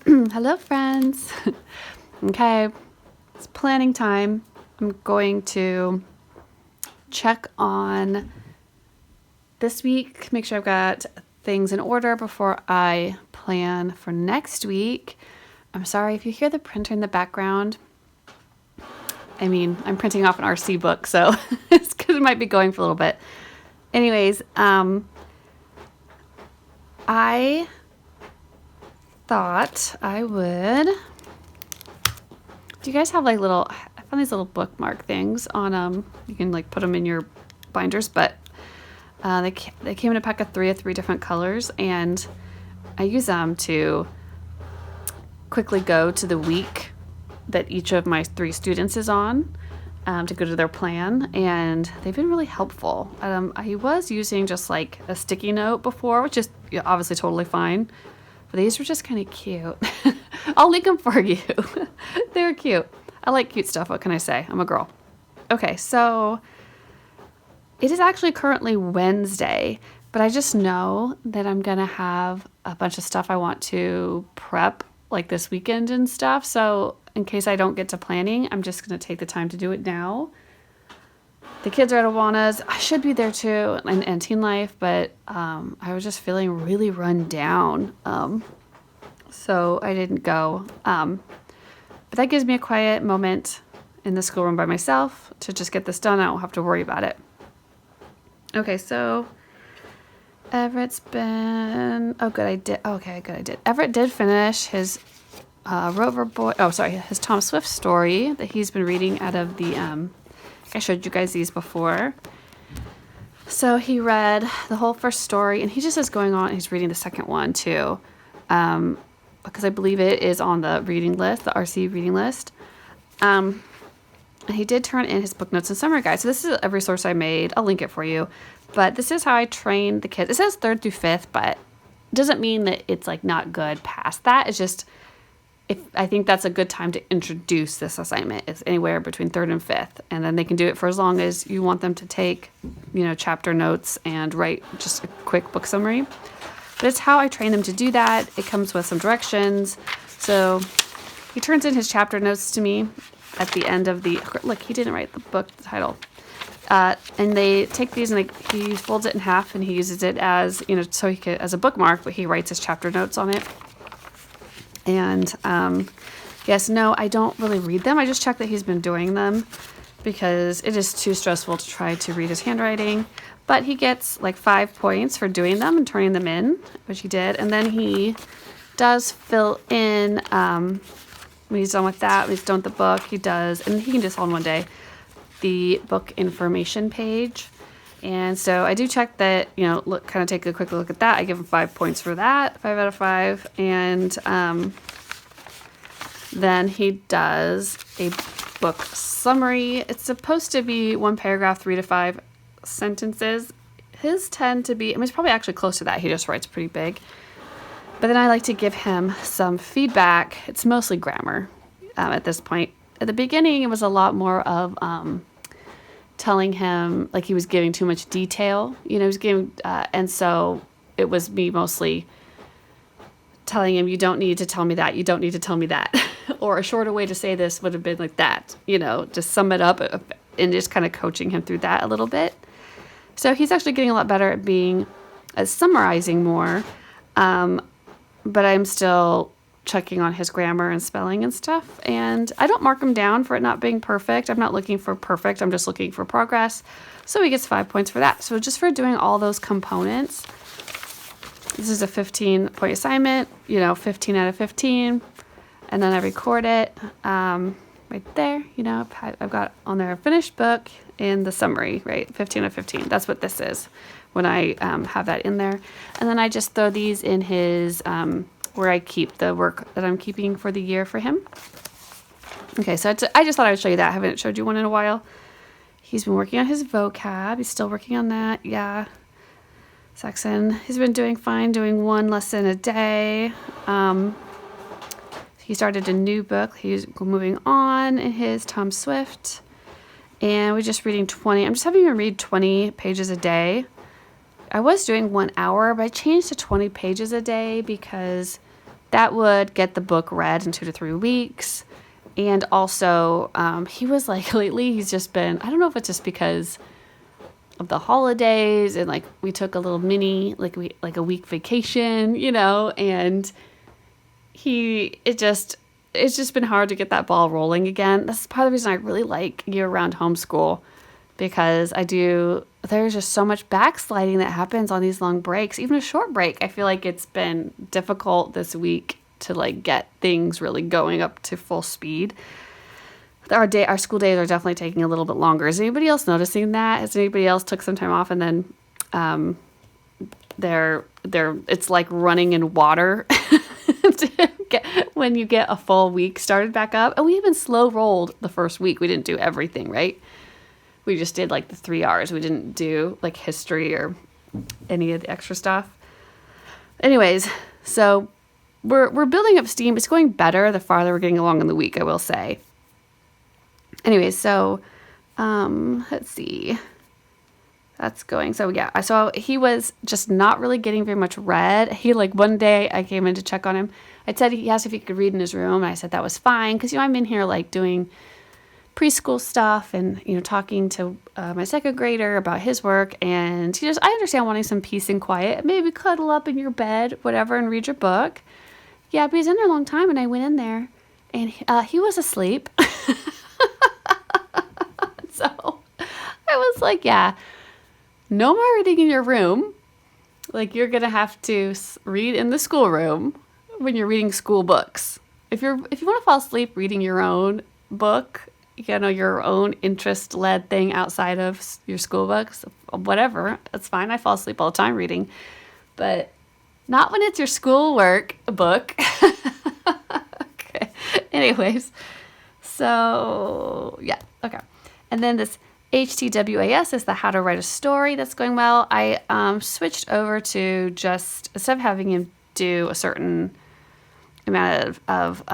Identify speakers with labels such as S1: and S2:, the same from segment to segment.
S1: Hello, friends. Okay, it's planning time. I'm going to check on this week, make sure I've got things in order before I plan for next week. I'm sorry if you hear the printer in the background. I mean, I'm printing off an RC book, so it's because it might be going for a little bit. Anyways, I thought I would. Do you guys have like little? I found these little bookmark things on. You can like put them in your binders, but they came in a pack of three different colors, and I use them to quickly go to the week that each of my 3 students is on, to go to their plan, and they've been really helpful. I was using just like a sticky note before, which is obviously totally fine, but these were just kind of cute. I'll link them for you. They're cute. I like cute stuff. What can I say? I'm a girl. Okay, so it is actually currently Wednesday, but I just know that I'm going to have a bunch of stuff I want to prep like this weekend and stuff. So in case I don't get to planning, I'm just going to take the time to do it now. The kids are at Awana's. I should be there too, and Teen Life, but I was just feeling really run down. So I didn't go. But that gives me a quiet moment in the schoolroom by myself to just get this done. I don't have to worry about it. Okay, so Everett's been... Oh, good, I did. Okay, good, I did. Everett did finish his Rover Boy... Oh, sorry, his Tom Swift story that he's been reading out of the... I showed you guys these before. So he read the whole first story, and he just is going on. He's reading the second one, too. Because I believe it is on the reading list, the RC reading list. And he did turn in his book notes and summary guide. So this is a resource I made. I'll link it for you. But this is how I train the kids. It says 3rd through 5th, but it doesn't mean that it's like not good past that. It's just, I think that's a good time to introduce this assignment. It's anywhere between 3rd and 5th. And then they can do it for as long as you want them to take, chapter notes and write just a quick book summary. But it's how I train them to do that. It comes with some directions. So he turns in his chapter notes to me at the end of the... Look, he didn't write the book title. And they take these and he folds it in half and he uses it as, so he could, as a bookmark, but he writes his chapter notes on it. And yes, no, I don't really read them. I just check that he's been doing them because it is too stressful to try to read his handwriting. But he gets like 5 points for doing them and turning them in, which he did. And then he does fill in, when he's done with that, when he's done with the book, he does, and he can do this all in one day, the book information page. And so I do check that, take a quick look at that. I give him 5 points for that, 5 out of 5. And then he does a book summary. It's supposed to be 1 paragraph, 3 to 5 sentences. His tend to be, it's probably actually close to that. He just writes pretty big. But then I like to give him some feedback. It's mostly grammar at this point. At the beginning, it was a lot more of telling him, like he was giving too much detail. He was giving, and so it was me mostly telling him, you don't need to tell me that. You don't need to tell me that. Or a shorter way to say this would have been like that. Just sum it up and just kind of coaching him through that a little bit. So he's actually getting a lot better at summarizing more. But I'm still checking on his grammar and spelling and stuff. And I don't mark him down for it not being perfect. I'm not looking for perfect. I'm just looking for progress. So he gets 5 points for that. So just for doing all those components, this is a 15-point assignment, 15 out of 15. And then I record it right there. I've got on there a finished book in the summary, right? 15 out of 15. That's what this is when I have that in there. And then I just throw these in his, where I keep the work that I'm keeping for the year for him. Okay, so I just thought I would show you that. I haven't showed you one in a while. He's been working on his vocab. He's still working on that. Yeah. Saxon. He's been doing fine, doing 1 lesson a day. He started a new book. He's moving on in his Tom Swift. And we're just reading 20. I'm just having him read 20 pages a day. I was doing 1 hour, but I changed to 20 pages a day because that would get the book read in 2 to 3 weeks. And also, he was like, lately he's just been, I don't know if it's just because of the holidays and like we took a little mini, like a week vacation, and it's just been hard to get that ball rolling again. That's part of the reason I really like year-round homeschool, because there's just so much backsliding that happens on these long breaks. Even a short break, I feel like it's been difficult this week to like get things really going up to full speed. Our school days are definitely taking a little bit longer. Is anybody else noticing that? Has anybody else took some time off and then it's like running in water when you get a full week started back up? And we even slow rolled the first week. We didn't do everything, right? We just did like the 3 hours. We didn't do like history or any of the extra stuff. Anyways, so we're building up steam. It's going better the farther we're getting along in the week, I will say. Anyways, so let's see. That's going. So yeah, so he was just not really getting very much read. He like one day I came in to check on him. He asked if he could read in his room, and I said that was fine because I'm in here like doing preschool stuff and talking to my second grader about his work, and I understand wanting some peace and quiet. Maybe cuddle up in your bed, whatever, and read your book. Yeah, but he's in there a long time, and I went in there, and he was asleep. So I was like, yeah, no more reading in your room. Like, you're going to have to read in the schoolroom when you're reading school books. If you want to fall asleep reading your own book, your own interest-led thing outside of your school books, whatever, that's fine. I fall asleep all the time reading. But not when it's your schoolwork book. Okay. Anyways, so, yeah, okay. And then this HTWAS is the how to write a story. That's going well. I switched over to just, instead of having him do a certain amount of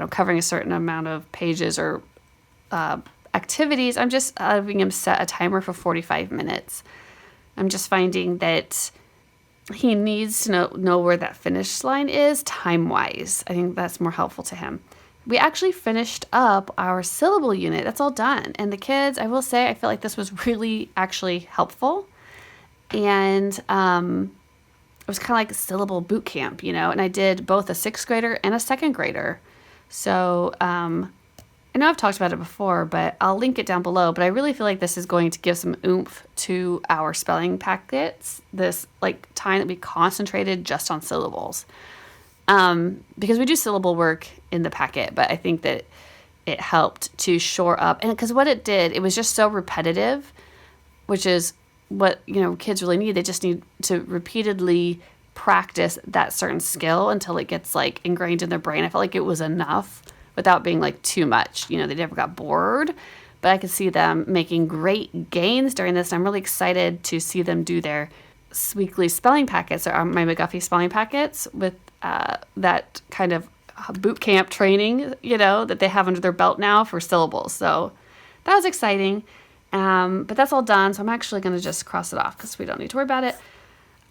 S1: covering a certain amount of pages or activities, I'm just having him set a timer for 45 minutes. I'm just finding that he needs to know where that finish line is time-wise. I think that's more helpful to him. We actually finished up our syllable unit. That's all done. And the kids, I will say, I feel like this was really actually helpful. And it was kind of like a syllable boot camp, and I did both a 6th grader and a 2nd grader. So I know I've talked about it before, but I'll link it down below. But I really feel like this is going to give some oomph to our spelling packets, this like time that we concentrated just on syllables. Because we do syllable work in the packet, but I think that it helped to shore up. And because what it did, it was just so repetitive, which is what, kids really need. They just need to repeatedly practice that certain skill until it gets like ingrained in their brain. I felt like it was enough without being like too much. They never got bored, but I could see them making great gains during this. I'm really excited to see them do their weekly spelling packets, or my McGuffey spelling packets, with that kind of boot camp training, that they have under their belt now for syllables. So that was exciting. But that's all done. So I'm actually going to just cross it off because we don't need to worry about it.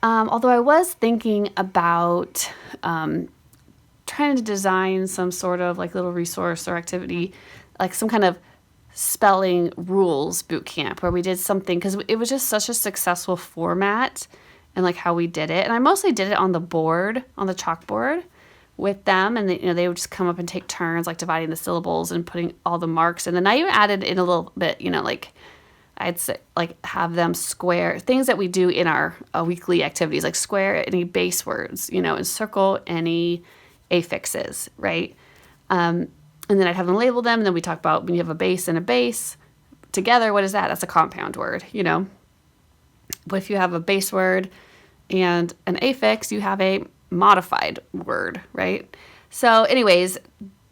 S1: Although I was thinking about trying to design some sort of like little resource or activity, like some kind of spelling rules boot camp where we did something, because it was just such a successful format and like how we did it. And I mostly did it on the board, on the chalkboard with them. And they would just come up and take turns, like dividing the syllables and putting all the marks. And then I even added in a little bit, like I'd say, like have them square things that we do in our weekly activities, like square any base words, and circle any affixes, right? And then I'd have them label them. And then we talk about when you have a base and a base together, what is that? That's a compound word, But if you have a base word and an affix, you have a modified word, right? So anyways,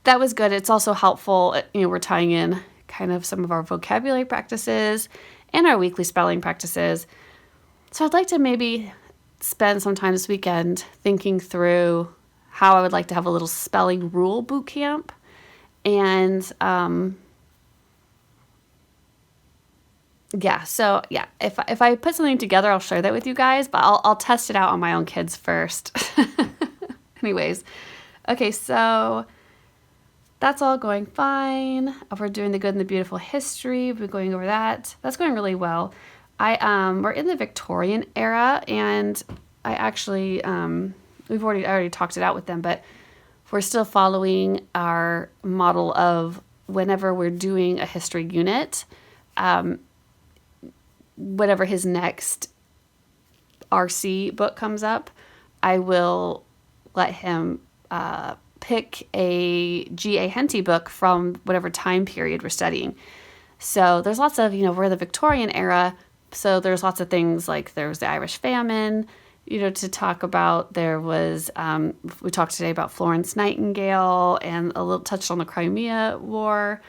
S1: that was good. It's also helpful, we're tying in kind of some of our vocabulary practices and our weekly spelling practices. So I'd like to maybe spend some time this weekend thinking through how I would like to have a little spelling rule boot camp. And if I put something together, I'll share that with you guys, but I'll test it out on my own kids first. Anyways, okay, so that's all going fine. We're doing the good and the beautiful history. We've been going over that. That's going really well. We're in the Victorian era, and I actually I already talked it out with them, but we're still following our model of whenever we're doing a history unit, whatever his next RC book comes up, I will let him pick a G.A. Henty book from whatever time period we're studying. So there's lots of, we're in the Victorian era, so there's lots of things like there's the Irish famine, to talk about. There was, we talked today about Florence Nightingale and a little touched on the Crimean War.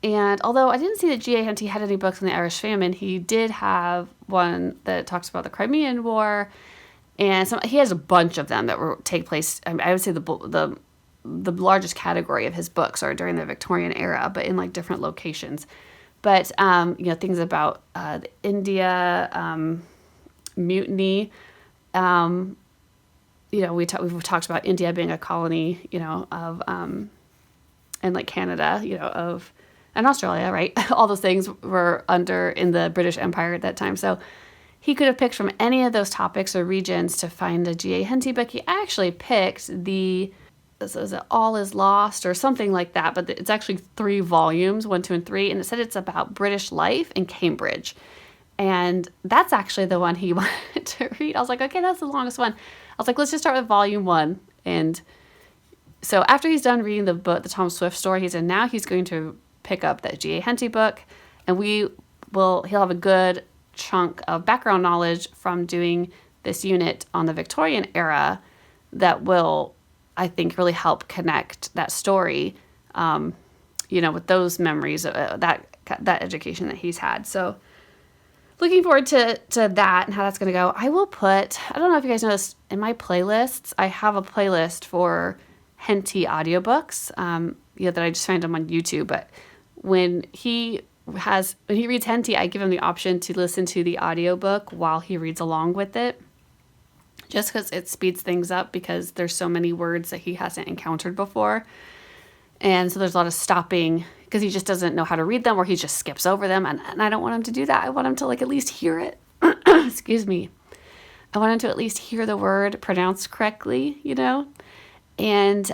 S1: And although I didn't see that G.A. Henty had any books on the Irish famine, he did have one that talks about the Crimean War. And he has a bunch of them that take place. I would say the largest category of his books are during the Victorian era, but in like different locations. But things about the India mutiny. We've talked about India being a colony, of and like Canada, and Australia, right? All those things were in the British Empire at that time. So he could have picked from any of those topics or regions to find a G.A. Henty book. He actually picked is it All Is Lost or something like that, but it's actually 3 volumes, 1, 2, and 3, and it said it's about British life in Cambridge. And that's actually the one he wanted to read. I was like, okay, that's the longest one. I was like, let's just start with volume 1. And so after he's done reading the book, the Tom Swift story, he said now he's going to pick up that G.A. Henty book, and he'll have a good chunk of background knowledge from doing this unit on the Victorian era that will, I think, really help connect that story, with those memories of that education that he's had. So looking forward to that and how that's going to go. I don't know if you guys noticed, in my playlists, I have a playlist for Henty audiobooks, that I just found him on YouTube. But when he reads Henty, I give him the option to listen to the audiobook while he reads along with it, just because it speeds things up, because there's so many words that he hasn't encountered before. And so there's a lot of stopping because he just doesn't know how to read them, or he just skips over them. And I don't want him to do that. I want him to at least hear it. Excuse me. I want him to at least hear the word pronounced correctly, and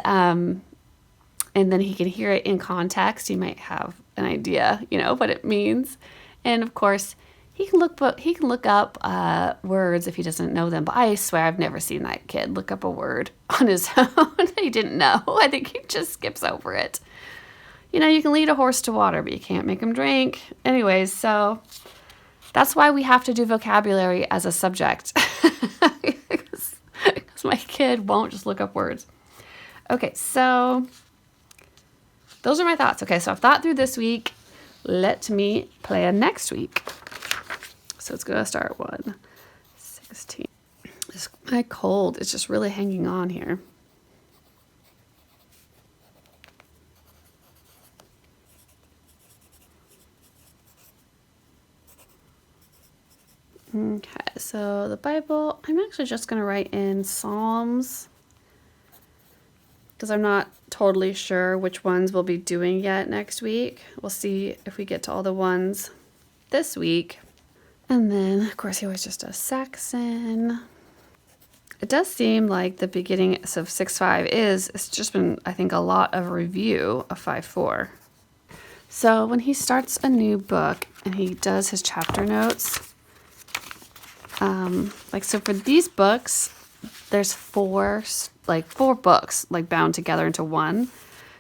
S1: then he can hear it in context. He might have an idea, what it means. And of course, he can look up words if he doesn't know them. But I swear I've never seen that kid look up a word on his own he didn't know. I think he just skips over it. You can lead a horse to water, but you can't make him drink. Anyways, so that's why we have to do vocabulary as a subject. Because my kid won't just look up words. Okay, so those are my thoughts. Okay, so I've thought through this week. Let me plan next week. So it's going to start 1:16. My cold is just really hanging on here. Okay, so the Bible, I'm actually just going to write in Psalms, because I'm not totally sure which ones we'll be doing yet next week. We'll see if we get to all the ones this week. And then, of course, he always just does Saxon. It does seem like the beginning of 6.5 it's just been, I think, a lot of review of 5.4. So when he starts a new book and he does his chapter notes, so for these books, there's four books bound together into one.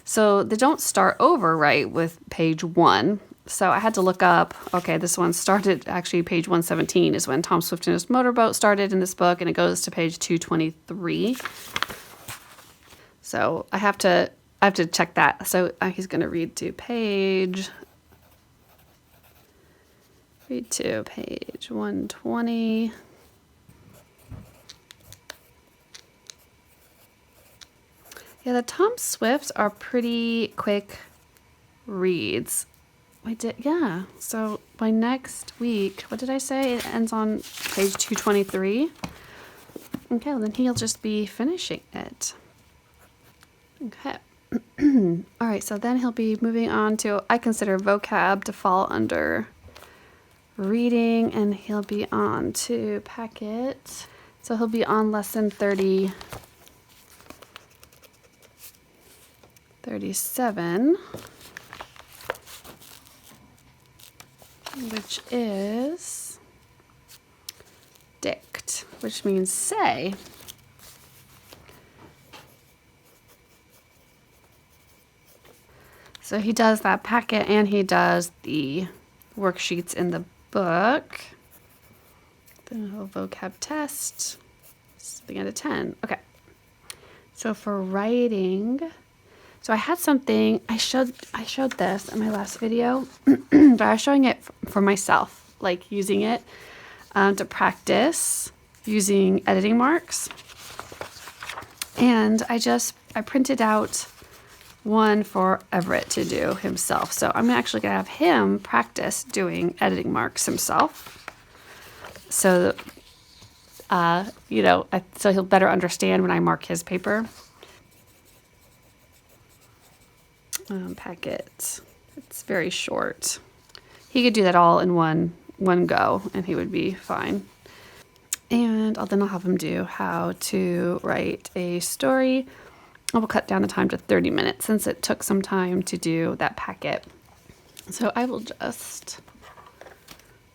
S1: So they don't start over right with page 1. So I had to look up, okay, this one started, actually page 117 is when Tom Swift and his motorboat started in this book, and it goes to page 223. So I have to check that. So he's going to read to page 120. Yeah, the Tom Swifts are pretty quick reads. So by next week, what did I say? It ends on page 223. Okay, well then he'll just be finishing it. Okay. All right, so then he'll be moving on to, I consider vocab to fall under reading, and he'll be on to packet. So he'll be on lesson 37, which is dict, which means say. So he does that packet and he does the worksheets in the book. Then a vocab test, something out of 10. Okay. So for writing, so I had something, I showed this in my last video, but I was showing it for myself, like using it to practice using editing marks. And I printed out one for Everett to do himself. So I'm actually going to have him practice doing editing marks himself. So, so he'll better understand when I mark his paper. Packet. It's very short. He could do that all in one go and he would be fine. And then I'll have him do how to write a story. I will cut down the time to 30 minutes since it took some time to do that packet. So I will just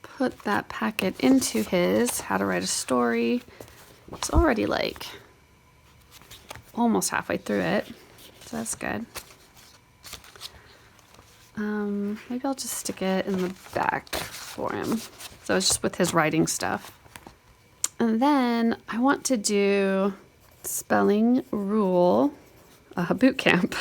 S1: put that packet into his how to write a story. It's already like almost halfway through it, so that's good. Maybe I'll just stick it in the back for him. So it's just with his writing stuff. And then I want to do spelling rule boot camp.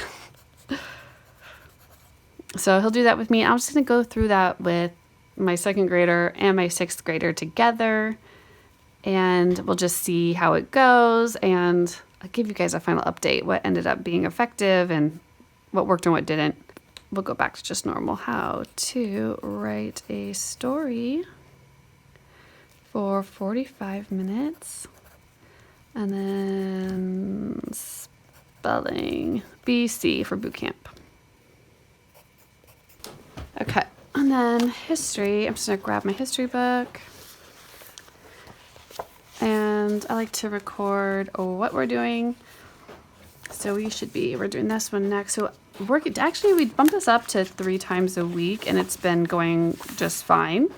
S1: So he'll do that with me. I'm just going to go through that with my second grader and my sixth grader together. And we'll just see how it goes. And I'll give you guys a final update, what ended up being effective and what worked and what didn't. We'll go back to just normal. How to write a story for 45 minutes. And then spelling BC for boot camp. Okay, and then history. I'm just gonna grab my history book. And I like to record what we're doing. So we're doing this one next. So we bumped this up to 3 times a week and it's been going just fine.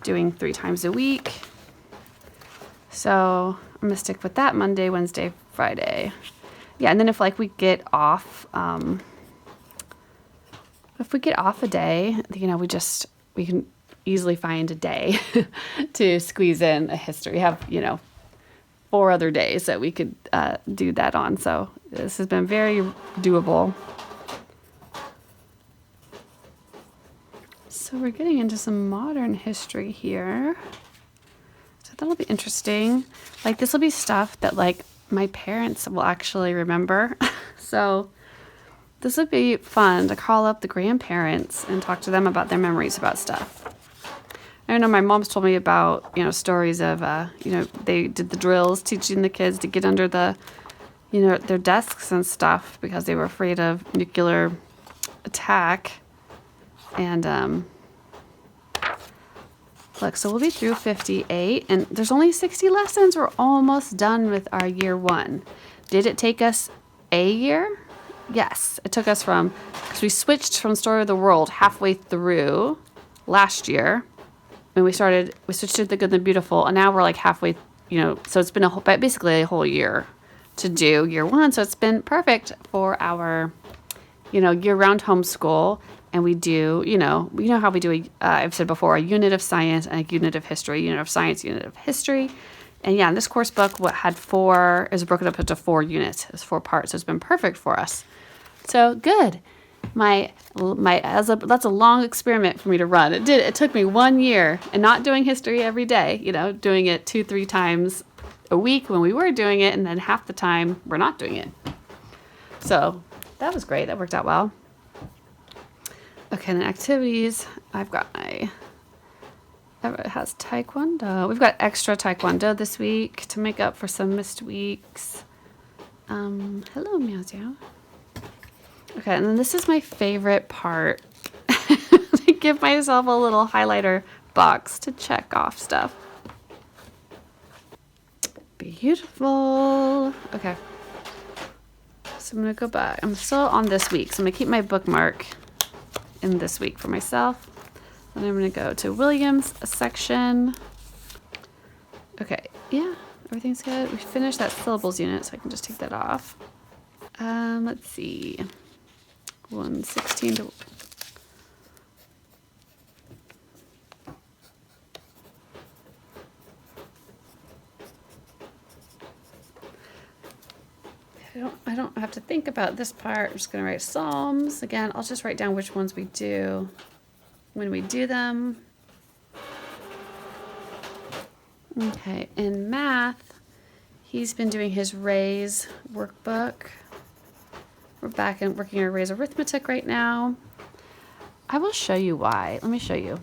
S1: Doing 3 times a week. So I'm gonna stick with that Monday, Wednesday, Friday. Yeah, and then if we get off, a day, we can easily find a day to squeeze in a history. We have, 4 other days that we could do that on. So this has been very doable. So we're getting into some modern history here. So that'll be interesting. This will be stuff that my parents will actually remember. So this would be fun to call up the grandparents and talk to them about their memories about stuff. I know my mom's told me about, stories of, they did the drills teaching the kids to get under the, their desks and stuff because they were afraid of nuclear attack. And, look, so we'll be through 58 and there's only 60 lessons. We're almost done with our year 1. Did it take us a year? Yes, it took us because we switched from Story of the World halfway through last year. And we switched to The Good and the Beautiful, and now we're halfway, so it's been basically a whole year to do year 1. So it's been perfect for our, year-round homeschool. And we do, how we do, I've said before, a unit of science and a unit of history, unit of science, unit of history. And yeah, this course book had 4, is broken up into 4 units. It's 4 parts, so it's been perfect for us. So good. That's a long experiment for me to run. It took me 1 year and not doing history every day, doing it 2-3 times a week when we were doing it. And then half the time we're not doing it. So that was great. That worked out well. Okay, then activities. I've got my It has Taekwondo. We've got extra Taekwondo this week to make up for some missed weeks. Hello, Meow Meow. Okay, and then this is my favorite part. I give myself a little highlighter box to check off stuff. Beautiful. Okay. So I'm going to go back. I'm still on this week, so I'm going to keep my bookmark in this week for myself. Then I'm going to go to William's section. Okay, yeah, everything's good. We finished that syllables unit, so I can just take that off. Let's see. 116 to... I don't have to think about this part. I'm just going to write Psalms. Again, I'll just write down which ones we do when we do them. Okay, in math, he's been doing his Ray's workbook. We're back and working our Ray's arithmetic right now. I will show you why. Let me show you.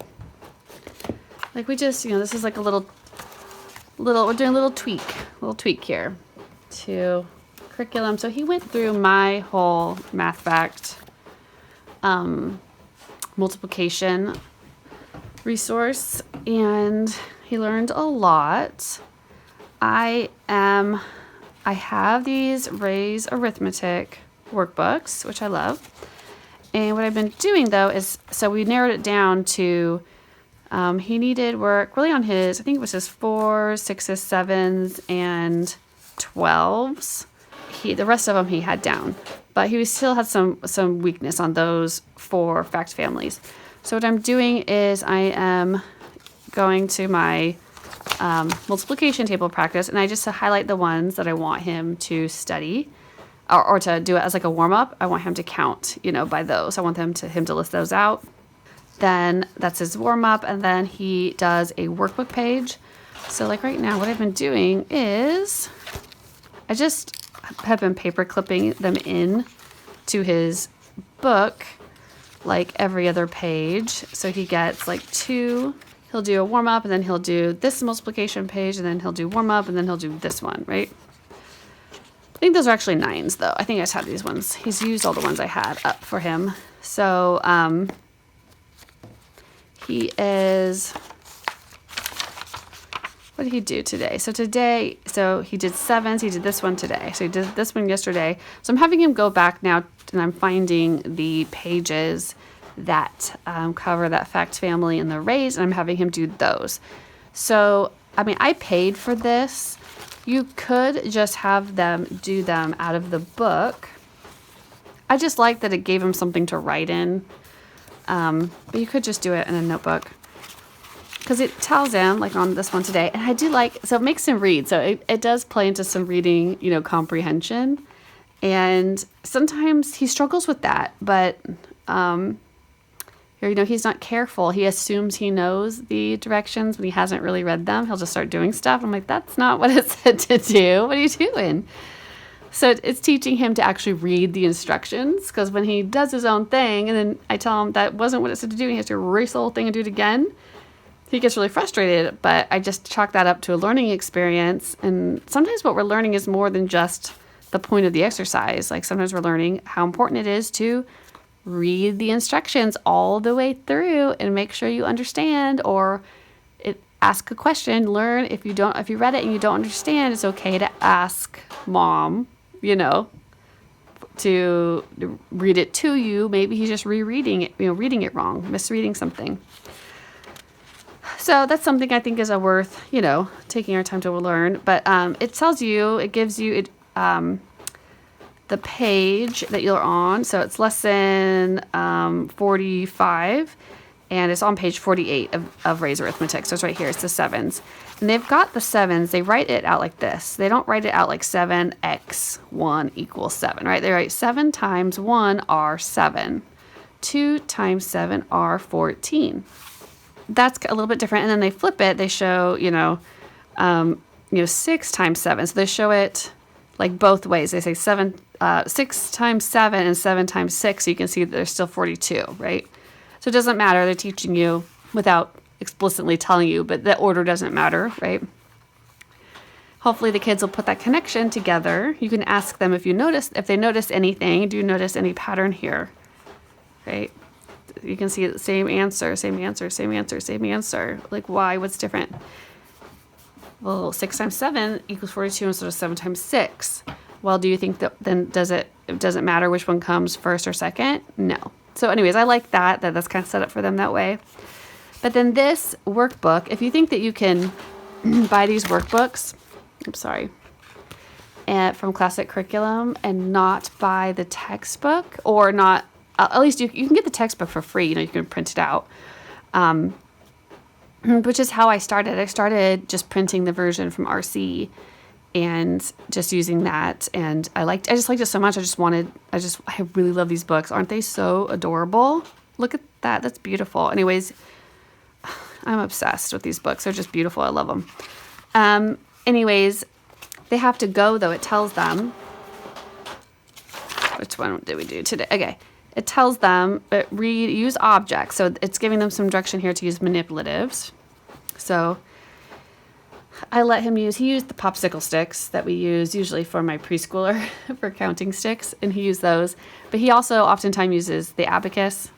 S1: Like we just, this is like a little, we're doing a little tweak here to curriculum. So he went through my whole math fact multiplication resource and he learned a lot. I have these Ray's arithmetic workbooks, which I love. And what I've been doing though is, so we narrowed it down to, he needed work really on his, I think it was his 4s, 6s, 7s, and 12s. The rest of them he had down, but he still had some weakness on those 4 fact families. So what I'm doing is I am going to my multiplication table practice, and I just highlight the ones that I want him to study or to do it as like a warm-up. I want him to count, by those. I want him to list those out. Then that's his warm-up, and then he does a workbook page. So like right now, what I've been doing is I just have been paper clipping them in to his book like every other page. So he gets like 2, he'll do a warm up and then he'll do this multiplication page and then he'll do warm up and then he'll do this one, right? I think those are actually 9s though. I think I just had these ones. He's used all the ones I had up for him. So he is... What did he do today? So he did 7s. He did this one today. So he did this one yesterday. So I'm having him go back now, and I'm finding the pages that cover that fact family and the Rays, and I'm having him do those. So, I paid for this. You could just have them do them out of the book. I just like that it gave him something to write in. But you could just do it in a notebook. Because it tells him, like on this one today, and I do like, so it makes him read. So it does play into some reading, comprehension. And sometimes he struggles with that, but, he's not careful. He assumes he knows the directions when he hasn't really read them. He'll just start doing stuff. I'm like, that's not what it said to do. What are you doing? So it's teaching him to actually read the instructions, because when he does his own thing, and then I tell him that wasn't what it said to do, and he has to erase the whole thing and do it again, he gets really frustrated. But I just chalk that up to a learning experience. And sometimes what we're learning is more than just the point of the exercise. Like sometimes we're learning how important it is to read the instructions all the way through and make sure you understand, or ask a question, learn. If you read it and you don't understand, it's okay to ask mom, to read it to you. Maybe he's just rereading it, reading it wrong, misreading something. So that's something I think is worth, taking our time to learn. But it gives you the page that you're on. So it's lesson 45, and it's on page 48 of Ray's Arithmetic. So it's right here. It's the 7s. And they've got the 7s. They write it out like this. They don't write it out like 7x1 equals 7, right? They write 7 times 1 are 7. 2 times 7 are 14. That's a little bit different. And then they flip it. They show, 6 times 7. So they show it like both ways. They say 6 times 7 and 7 times 6. So you can see that there's still 42, right? So it doesn't matter. They're teaching you without explicitly telling you, but the order doesn't matter, right? Hopefully the kids will put that connection together. You can ask them if they notice anything. Do you notice any pattern here? Right? You can see the same answer, same answer, same answer, same answer. Like why? What's different? Well, 6 times 7 equals 42 instead of 7 times 6. Well, do you think that then it doesn't matter which one comes first or second? No. So anyways, I like that's kind of set up for them that way. But then this workbook, if you think that you can buy these workbooks, from Classic Curriculum and not buy the textbook, or not, at least you can get the textbook for free, you can print it out. Which is how I started. I started just printing the version from RC and just using that. And I just liked it so much. I really love these books. Aren't they so adorable? Look at that. That's beautiful. Anyways, I'm obsessed with these books. They're just beautiful. I love them. Anyways, they have to go though. It tells them, which one did we do today? Okay. It tells them, use objects. So it's giving them some direction here to use manipulatives. So I let him he used the popsicle sticks that we use usually for my preschooler for counting sticks, and he used those. But he also oftentimes uses the abacus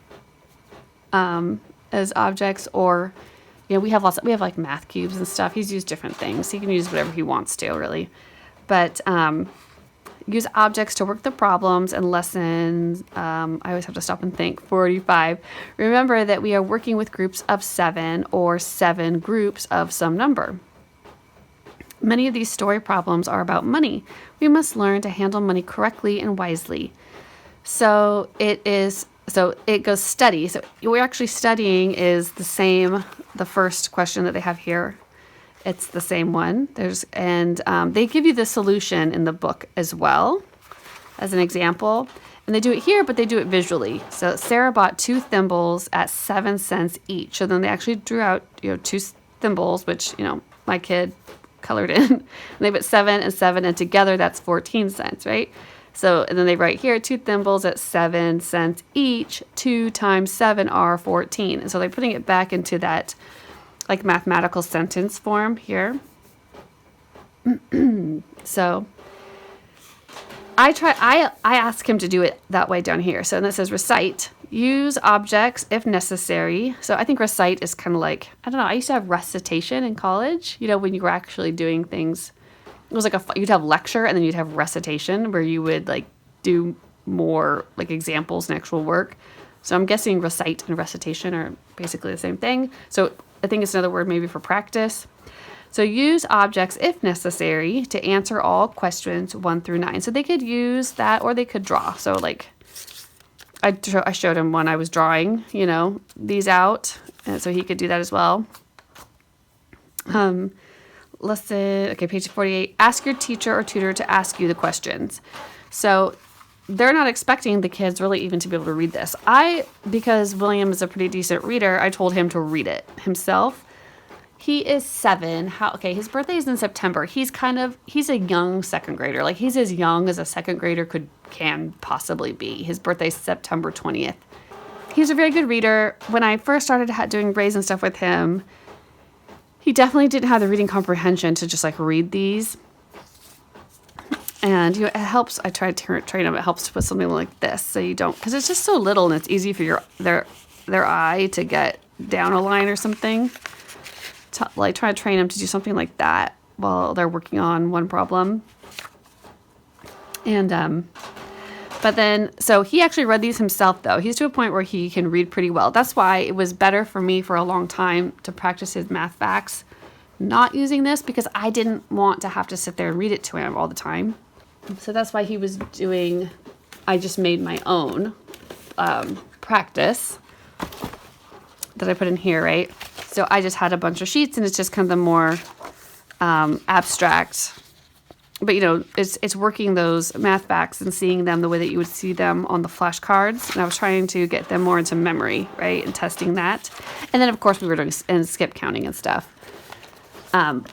S1: as objects, or, we have like math cubes and stuff. He's used different things. He can use whatever he wants to, really. But, use objects to work the problems and lessons. I always have to stop and think. 45. Remember that we are working with groups of 7 or 7 groups of some number. Many of these story problems are about money. We must learn to handle money correctly and wisely. So it goes study. So what we're actually studying is the first question that they have here. It's the same one. They give you the solution in the book as well as an example. And they do it here, but they do it visually. So Sarah bought 2 thimbles at 7 cents each. So then they actually drew out, 2 thimbles, which, my kid colored in. And they put 7 and 7, and together that's 14 cents, right? So, and then they write here, 2 thimbles at 7 cents each. 2 times 7 are 14. And so they're putting it back into that like mathematical sentence form here. So I ask him to do it that way down here. So then it says recite, use objects if necessary. So I think recite is kind of like, I don't know, I used to have recitation in college, when you were actually doing things. It was like you'd have lecture and then you'd have recitation where you would like do more like examples and actual work. So I'm guessing recite and recitation are basically the same thing. So I think it's another word maybe for practice. So use objects if necessary to answer all questions 1 through 9. So they could use that, or they could draw. So like I showed him when I was drawing, these out, and so he could do that as well. Page 48. Ask your teacher or tutor to ask you the questions. So they're not expecting the kids really even to be able to read this. Because William is a pretty decent reader, I told him to read it himself. He is 7. His birthday is in September. He's a young second grader. Like he's as young as a second grader can possibly be. His birthday is September 20th. He's a very good reader. When I first started doing grades and stuff with him, he definitely didn't have the reading comprehension to just like read these. And it helps. I tried to train him. It helps to put something like this so you don't, because it's just so little and it's easy for their eye to get down a line or something. Try to train them to do something like that while they're working on one problem. And but then so he actually read these himself though. He's to a point where he can read pretty well. That's why it was better for me for a long time to practice his math facts not using this, because I didn't want to have to sit there and read it to him all the time. So that's why I just made my own practice that I put in here, right? So I just had a bunch of sheets, and it's just kind of the more abstract. But, it's working those math facts and seeing them the way that you would see them on the flashcards. And I was trying to get them more into memory, right, and testing that. And then, of course, we were doing skip counting and stuff. And,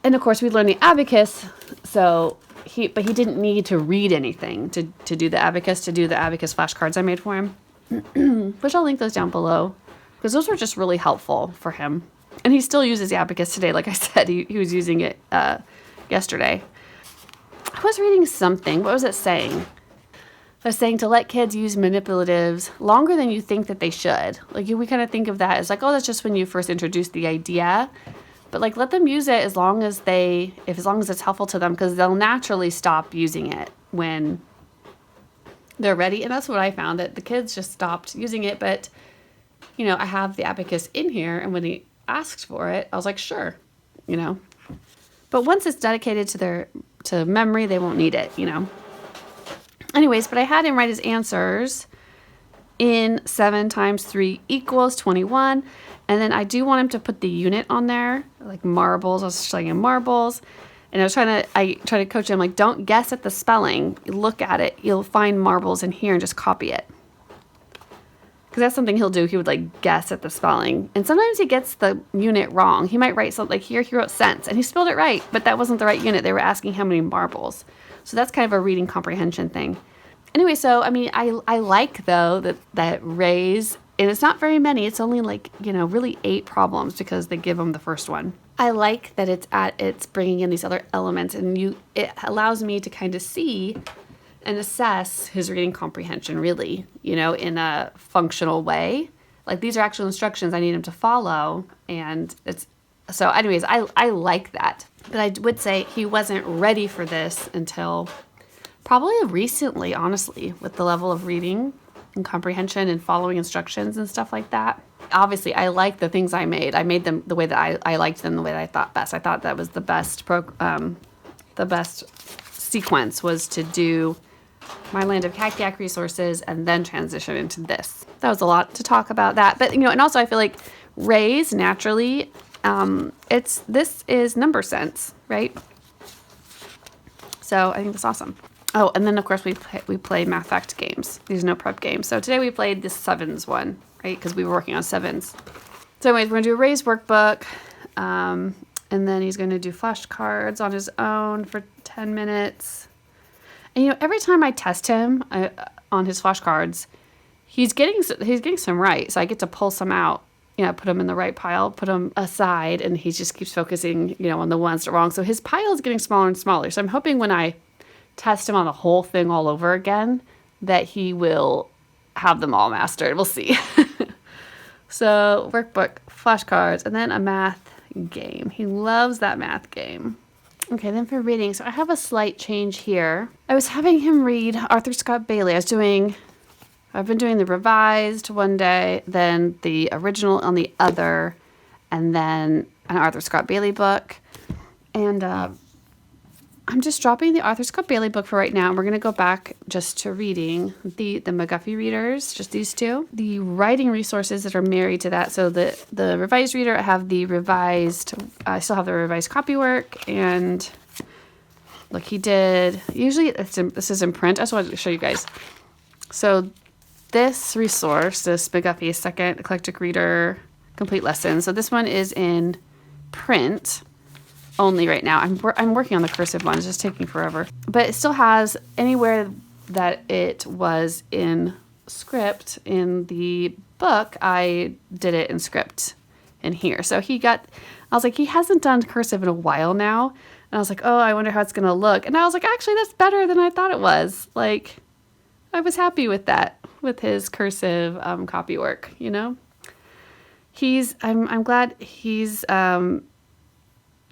S1: of course, we learned the abacus. So he didn't need to read anything to do the abacus flashcards I made for him, which I'll link those down below. because those were just really helpful for him. And he still uses the abacus today. Like I said, he was using it yesterday. I was reading something. What was it saying? I was saying to let kids use manipulatives longer than you think that they should. Like we kind of think of that as like, oh, that's just when you first introduce the idea. But like let them use it as long as it's helpful to them, because they'll naturally stop using it when they're ready. And that's what I found, that the kids just stopped using it. But, you know, I have the abacus in here, and when he asked for it, I was like, sure, you know. But once it's dedicated to memory, they won't need it, you know. Anyways, but I had him write his answers in 7 times 3 equals 21. And then I do want him to put the unit on there, like marbles. I was showing him marbles. And I try to coach him, like, don't guess at the spelling. You look at it. You'll find marbles in here and just copy it. Because that's something he'll do. He would, like, guess at the spelling. And sometimes he gets the unit wrong. He might write something like here, he wrote cents. And he spelled it right, but that wasn't the right unit. They were asking how many marbles. So that's kind of a reading comprehension thing. Anyway, so, I mean, I like, though, that Ray's, and it's not very many. It's only, like, you know, really 8 problems because they give them the first one. I like that it's bringing in these other elements, and it allows me to kind of see and assess his reading comprehension, really, you know, in a functional way. Like, these are actual instructions I need him to follow, and so anyways, I like that. But I would say he wasn't ready for this until probably recently, honestly, with the level of reading and comprehension and following instructions and stuff like that. Obviously, I like the things I made. I made them the way that I liked them, the way that I thought best. I thought that was the best sequence was to do My Land of Yak resources and then transition into this. That was a lot to talk about that. But, you know, and also I feel like Ray's naturally, this is number sense, right? So I think that's awesome. Oh, and then of course we play math fact games. There's no prep games. So today we played the 7s one, right? Because we were working on 7s. So anyways, we're going to do a Ray's workbook. And then he's going to do flashcards on his own for 10 minutes. And, you know, every time I test him on his flashcards, he's getting some right. So I get to pull some out, you know, put them in the right pile, put them aside, and he just keeps focusing, you know, on the ones that are wrong. So his pile is getting smaller and smaller. So I'm hoping when I test him on the whole thing all over again, that he will have them all mastered. We'll see. So workbook, flashcards, and then a math game. He loves that math game. Okay, then for reading, so I have a slight change here. I was having him read Arthur Scott Bailey. I've been doing the revised one day, then the original on the other, and then an Arthur Scott Bailey book. And I'm just dropping the Arthur Scott Bailey book for right now. And we're going to go back just to reading the McGuffey readers, just these two. The writing resources that are married to that. So the revised reader, I still have the revised copywork. And look, he did, usually this is in print. I just wanted to show you guys. So this resource, this McGuffey Second Eclectic Reader Complete Lesson. So this one is in print only right now. I'm working on the cursive one. It's just taking forever. But it still has anywhere that it was in script in the book, I did it in script in here. So I was like, he hasn't done cursive in a while now. And I was like, oh, I wonder how it's going to look. And I was like, actually, that's better than I thought it was. Like, I was happy with that, with his cursive copy work, you know? I'm glad he's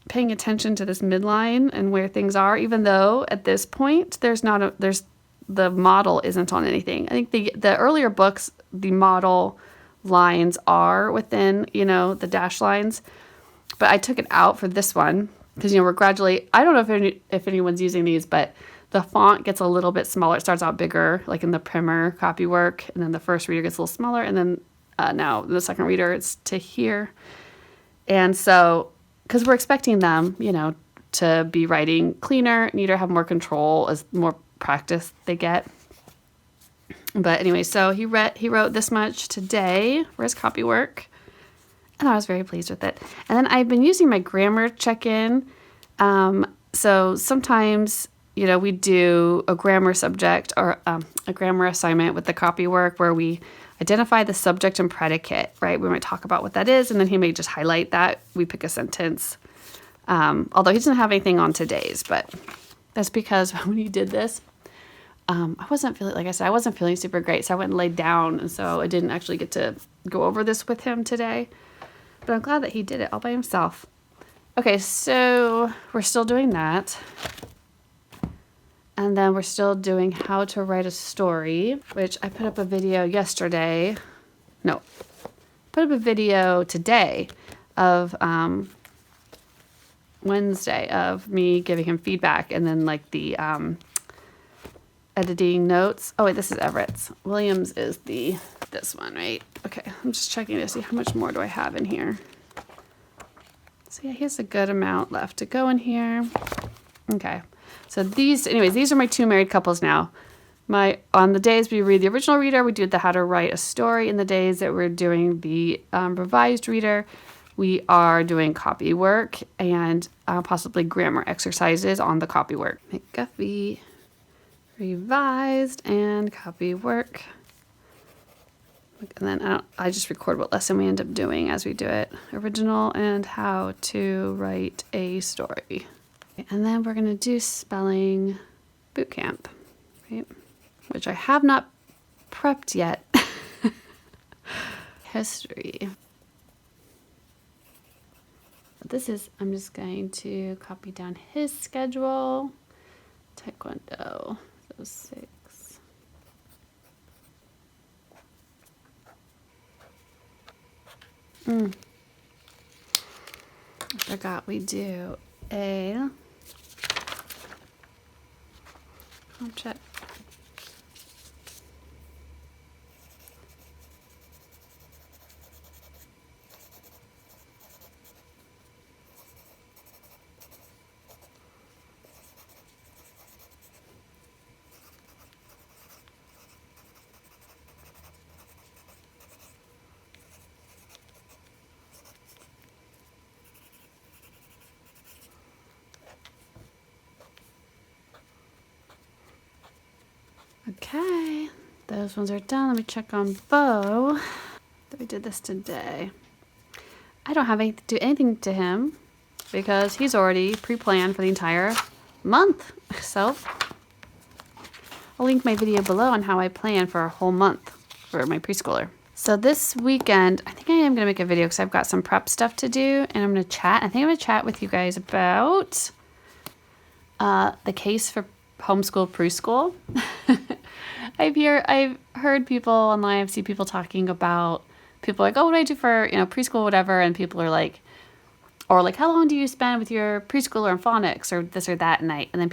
S1: paying attention to this midline and where things are, even though at this point the model isn't on anything. I think the earlier books, the model lines are within, you know, the dash lines, but I took it out for this one because, you know, we're gradually, I don't know if anyone's using these, but the font gets a little bit smaller. It starts out bigger, like in the primer copy work, and then the first reader gets a little smaller, and then now the second reader, it's to here. And so, because we're expecting them, you know, to be writing cleaner, neater, have more control as more practice they get. But anyway, so he wrote this much today for his copy work, and I was very pleased with it. And then I've been using my grammar check-in. So sometimes, you know, we do a grammar subject or a grammar assignment with the copy work where identify the subject and predicate, right? We might talk about what that is, and then he may just highlight that. We pick a sentence. Although he doesn't have anything on today's, but that's because when he did this, I wasn't feeling, like I said, I wasn't feeling super great, so I went and laid down, and so I didn't actually get to go over this with him today. But I'm glad that he did it all by himself. Okay, so we're still doing that. And then we're still doing how to write a story, which I put up a video yesterday. No, put up a video today of Wednesday of me giving him feedback, and then like the editing notes. Oh wait, this is Everett's. Williams is this one, right? Okay, I'm just checking to see how much more do I have in here. So yeah, he has a good amount left to go in here. Okay, so these are my 2 married couples now. On the days we read the original reader, we do the how to write a story. In the days that we're doing the revised reader, we are doing copy work and possibly grammar exercises on the copy work. McGuffey, revised, and copy work. And then I just record what lesson we end up doing as we do it. Original and how to write a story. And then we're going to do spelling boot camp, right? Which I have not prepped yet. History. I'm just going to copy down his schedule. Taekwondo, so 6. I forgot we do a object. Okay, those ones are done. Let me check on Bo. That we did this today. I don't have to do anything to him because he's already pre-planned for the entire month. So I'll link my video below on how I plan for a whole month for my preschooler. So this weekend, I think I am going to make a video because I've got some prep stuff to do, and I'm going to chat. I think I'm going to chat with you guys about the case for homeschool preschool. I've heard people online, I've seen people talking about, people like, oh, what do I do for, preschool, whatever, and people are like, or like, how long do you spend with your preschooler in phonics or this or that at night? And then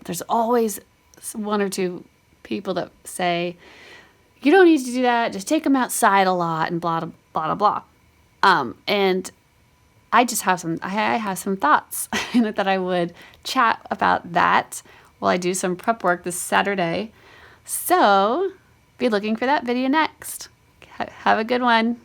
S1: there's always 1 or 2 people that say, you don't need to do that, just take them outside a lot and blah, blah, blah, blah. And I just have I have some thoughts that I would chat about that while I do some prep work this Saturday. So be looking for that video next. Have a good one.